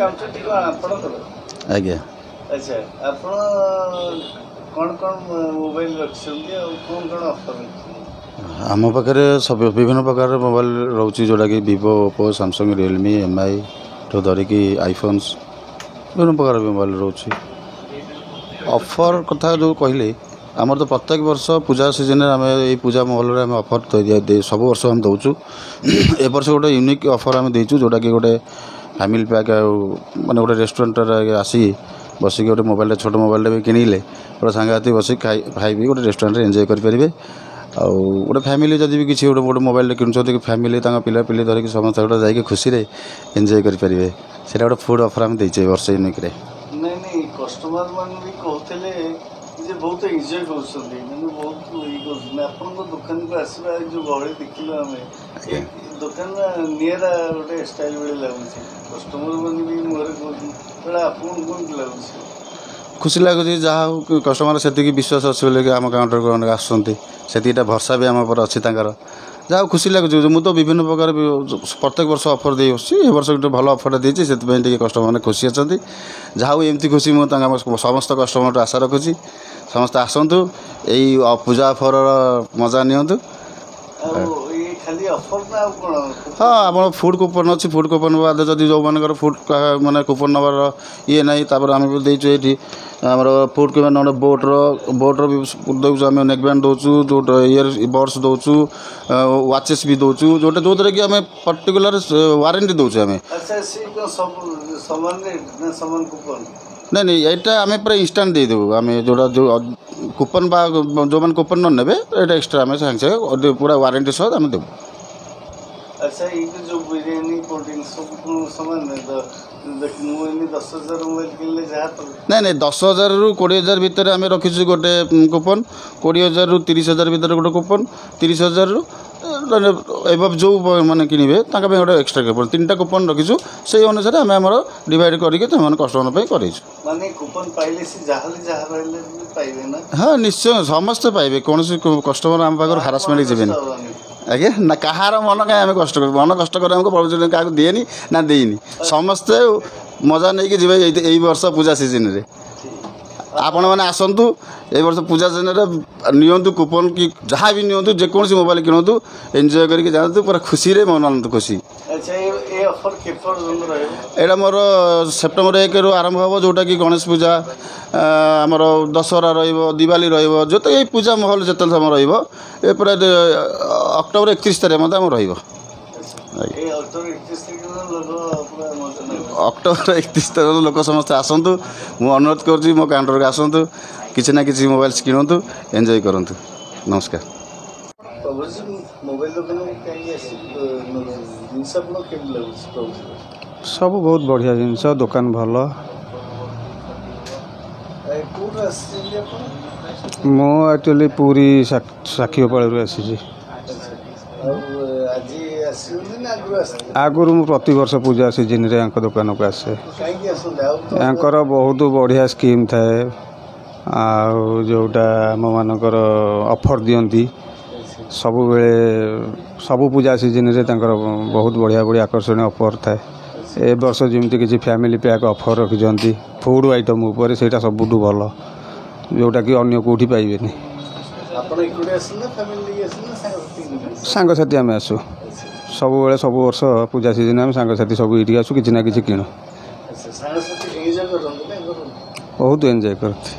କାଉଣ୍ଟରଟି କ'ଣ ଆପଣଙ୍କର? ଆଜ୍ଞା। ଆଚ୍ଛା, ଆପଣ କ'ଣ କ'ଣ ମୋବାଇଲ ରଖିଛନ୍ତି ଆଉ କ'ଣ କ'ଣ ଅଫର୍ ରଖିଛନ୍ତି? ଆମ ପାଖରେ ସବୁ ବିଭିନ୍ନ ପ୍ରକାର ମୋବାଇଲ ରହୁଛି, ଯେଉଁଟାକି Vivo, Oppo, Samsung, Realme, MI ଠୁ ଧରିକି ଆଇଫୋନ୍ସ ବିଭିନ୍ନ ପ୍ରକାର ମୋବାଇଲ ରହୁଛି। ଅଫର୍ କଥା ଯେଉଁ କହିଲେ, ଆମର ତ ପ୍ରତ୍ୟେକ ବର୍ଷ ପୂଜା ସିଜନରେ ଆମେ ଏଇ ପୂଜା ମୋବାଇଲରେ ଆମେ ଅଫର୍ ସବୁ ବର୍ଷ ଆମେ ଦେଉଛୁ। ଏ ବର୍ଷ ଗୋଟେ ୟୁନିକ୍ ଅଫର୍ ଆମେ ଦେଇଛୁ, ଯେଉଁଟାକି ଗୋଟେ ଫ୍ୟାମିଲି ପ୍ୟାକ୍, ଆଉ ମାନେ ଗୋଟେ ରେଷ୍ଟୁରାଣ୍ଟରେ ଆସି ବସିକି ଗୋଟେ ମୋବାଇଲଟେ ଛୋଟ ମୋବାଇଲଟେ ବି କିଣିଲେ ଗୋଟେ ସାଙ୍ଗସାଥି ବସିକି ଖାଇବି ଗୋଟେ ରେଷ୍ଟୁରାଣ୍ଟରେ ଏନ୍ଜୟ କରିପାରିବେ। ଆଉ ଗୋଟେ ଫ୍ୟାମିଲି ଯଦି ବି କିଛି ଗୋଟେ ମୋବାଇଲଟେ କିଣୁଛନ୍ତି, ଫ୍ୟାମିଲି ତାଙ୍କ ପିଲାପିଲି ଧରିକି ସମସ୍ତେ ଗୋଟେ ଯାଇକି ଖୁସିରେ ଏନ୍ଜୟ କରିପାରିବେ। ସେଇଟା ଗୋଟେ ଫୁଡ୍ ଅଫର୍ ଆମେ ଦେଇଛେ ବର୍ଷ ୟୁନିକ୍ରେ। ନାଇଁ, କଷ୍ଟମର ମାନେ ବି କହୁଥିଲେ ଯେ ବହୁତ ଏନ୍ଜୟ କରୁଛନ୍ତି, ମାନେ ବହୁତ ଇଏ କରୁଛନ୍ତି। ଆପଣଙ୍କ ଦୋକାନକୁ ଆସିବା ଯେଉଁ ଗହଳି ଦେଖିଲୁ ଆମେ, ଦୋକାନ ନିଆରା ଗୋଟେ ଷ୍ଟାଇଲ ଭଳି ଲାଗୁଛି। କଷ୍ଟମର ମାନେ ବି ମୁହଁରେ କହୁଛନ୍ତି, ସେଇଟା ଆପଣଙ୍କୁ କେମିତି ଲାଗୁଛି? ଖୁସି ଲାଗୁଛି, ଯାହା ହଉ କଷ୍ଟମର ସେତିକି ବିଶ୍ୱାସ ଅଛି ବୋଲି ଆମ କାଉଣ୍ଟରକୁ ଆସୁଛନ୍ତି, ସେତିକିଟା ଭରସା ବି ଆମ ଉପରେ ଅଛି ତାଙ୍କର। ଯାହା ହଉ ଖୁସି ଲାଗୁଛି। ମୁଁ ତ ବିଭିନ୍ନ ପ୍ରକାର ପ୍ରତ୍ୟେକ ବର୍ଷ ଅଫର୍ ଦେଇ ଆସୁଛି, ଏ ବର୍ଷ ଗୋଟେ ଭଲ ଅଫର୍ଟା ଦେଇଛି, ସେଥିପାଇଁ ଟିକେ କଷ୍ଟମରମାନେ ଖୁସି ଅଛନ୍ତି। ଯାହା ହଉ ଏମିତି ଖୁସି ମୁଁ ତାଙ୍କ ସମସ୍ତ କଷ୍ଟମରଠୁ ଆଶା ରଖୁଛି। ସମସ୍ତେ ଆସନ୍ତୁ, ଏଇ ପୂଜା ଅଫର୍ର ମଜା ନିଅନ୍ତୁ। ଖାଲି ଅଫର୍ ନା ଆଉ କ'ଣ? ହଁ, ଆମର ଫୁଡ୍ କୁପନ୍ ଅଛି। ଫୁଡ୍ କୁପନ୍ ବାଦେ ଯଦି ଯେଉଁମାନଙ୍କର ଫୁଡ୍ ମାନେ କୁପନ୍ ନେବାର ଇଏ ନାହିଁ, ତାପରେ ଆମେ ବି ଦେଇଛୁ ଏଇଠି ଆମର ଫୁଡ୍ କୁପନ୍ ଗୋଟେ ବୋଟ୍ର ବି ଦେଉଛୁ, ଆମେ ନେକ୍ ବ୍ୟାଣ୍ଡ ଦେଉଛୁ, ଯେଉଁଟା ଇୟର୍ ବଡ଼୍ସ ଦେଉଛୁ, ୱାଚେସ୍ ବି ଦେଉଛୁ, ଯେଉଁଥିରେ କି ଆମେ ପର୍ଟିକୁଲାର ୱାରେଣ୍ଟି ଦେଉଛୁ ଆମେ। ଆଚ୍ଛା, ସବୁ ସମାନ ରେଟ୍ ନା ସମାନ କୁପନ୍? ନାଇଁ, ଏଇଟା ଆମେ ପୁରା ଇନଷ୍ଟାଣ୍ଟ ଦେଇଦେବୁ। ଆମେ ଯେଉଁ କୁପନ୍ ବା ଯେଉଁମାନେ କୁପନ୍ ନ ନେବେ, ଏଇଟା ଏକ୍ସଟ୍ରା ଆମେ ସାଙ୍ଗେ ସାଙ୍ଗେ ପୁରା ୱାରେଣ୍ଟି ସହ ଆମେ ଦେବୁ। ଆଚ୍ଛା, ଏଇଟା ଯେଉଁ ବିରିୟାନୀ, କୋଲ୍ଡ ଡ୍ରିଙ୍କ୍ ସବୁ ସମାନ? ମୁଁ ଏମିତି 10,000 ମୋବାଇଲ କିଣିଲେ ଯାହା ତ ନାଇଁ 10,000ରୁ 20,000 ଭିତରେ ଆମେ ରଖିଛୁ ଗୋଟେ କୁପନ୍, 20,000ରୁ 30,000 ଭିତରେ ଗୋଟେ କୁପନ୍, 30,000ରୁ ଏବଭ୍ ଯେଉଁ ମାନେ କିଣିବେ ତାଙ୍କ ପାଇଁ ଗୋଟେ ଏକ୍ସଟ୍ରା କୁପନ୍, 3ଟା କୁପନ୍ ରଖିଛୁ। ସେଇ ଅନୁସାରେ ଆମେ ଆମର ଡିଭାଇଡ଼ କରିକି ସେମାନେ କଷ୍ଟମର ପାଇଁ କରାଇଛୁ। ମାନେ କୁପନ୍ ପାଇଲେ ସେ ଯାହା ରହିଲେ ପାଇବେ ନା? ହଁ, ନିଶ୍ଚୟ ସମସ୍ତେ ପାଇବେ। କୌଣସି କଷ୍ଟମର ଆମ ପାଖରୁ ହାରାସମେଣ୍ଟ ଯିବେନି। ଆଜ୍ଞା, ନା କାହାର ମନ କାହିଁ ଆମେ କଷ୍ଟ କରିବୁ? ମନ କଷ୍ଟ କରି ଆମକୁ ପ୍ରଭୁଜନ କାହାକୁ ଦିଏନି ନା ଦେଇନି। ସମସ୍ତେ ମଜା ନେଇକି ଯିବେ ଏଇ ବର୍ଷ ପୂଜା ସିଜନରେ। ଆପଣମାନେ ଆସନ୍ତୁ, ଏଇ ବର୍ଷ ପୂଜା ସିଜନରେ ନିଅନ୍ତୁ କୁପନ୍ କି ଯାହା ବି ନିଅନ୍ତୁ, ଯେକୌଣସି ମୋବାଇଲ କିଣନ୍ତୁ, ଏନ୍ଜୟ କରିକି ଯାଆନ୍ତୁ, ପୁରା ଖୁସିରେ ମନାନ୍ତୁ ଖୁସି। ଏଇଟା ମୋର ସେପ୍ଟେମ୍ବର 1ରୁ ଆରମ୍ଭ ହେବ, ଯେଉଁଟାକି ଗଣେଶ ପୂଜା, ଆମର ଦଶହରା ରହିବ, ଦିୱାଲି ରହିବ, ଯେତେ ଏଇ ପୂଜା ମହଲ ଯେତେ ସମୟ ରହିବ, ଏ ପୁରା ଅକ୍ଟୋବର 31 ତାରିଖ ମଧ୍ୟ ଆମର ରହିବ। ଅକ୍ଟୋବର 31 ତାରିଖ ଲୋକ ସମସ୍ତେ ଆସନ୍ତୁ, ମୁଁ ଅନୁରୋଧ କରୁଛି ମୋ କାଉଣ୍ଟରକୁ ଆସନ୍ତୁ, କିଛି ନା କିଛି ମୋବାଇଲ୍ସ କିଣନ୍ତୁ, ଏନ୍ଜୟ କରନ୍ତୁ। ନମସ୍କାର। ସବୁ ବହୁତ ବଢ଼ିଆ ଜିନିଷ, ଦୋକାନ ଭଲ। ମୁଁ ଆକ୍ଚୁଆଲି ପୁରୀ ସାକ୍ଷୀଗୋପାଳରୁ ଆସିଛି। ଆଗରୁ ମୁଁ ପ୍ରତିବର୍ଷ ପୂଜା ସିଜିନରେ ୟାଙ୍କ ଦୋକାନକୁ ଆସେ। ୟାଙ୍କର ବହୁତ ବଢ଼ିଆ ସ୍କିମ୍ ଥାଏ, ଆଉ ଯେଉଁଟା ଆମମାନଙ୍କର ଅଫର୍ ଦିଅନ୍ତି ସବୁବେଳେ, ସବୁ ପୂଜା ସିଜିନରେ ତାଙ୍କର ବହୁତ ବଢ଼ିଆ ଆକର୍ଷଣୀୟ ଅଫର୍ ଥାଏ। ଏ ବର୍ଷ ଯେମିତି କିଛି ଫ୍ୟାମିଲି ପ୍ୟାକ୍ ଅଫର୍ ରଖିଛନ୍ତି ଫୁଡ଼୍ ଆଇଟମ୍ ଉପରେ, ସେଇଟା ସବୁଠୁ ଭଲ, ଯେଉଁଟାକି ଅନ୍ୟ କେଉଁଠି ପାଇବେନି। ସାଙ୍ଗସାଥି ଆମେ ଆସୁ ସବୁବେଳେ, ସବୁ ବର୍ଷ ପୂଜା ସିଜନରେ ଆମେ ସାଙ୍ଗସାଥି ସବୁ ଏଇଠିକି ଆସୁ, କିଛି ନା କିଛି କିଣୁ। ବହୁତ ଏନ୍ଜୟ କରନ୍ତି।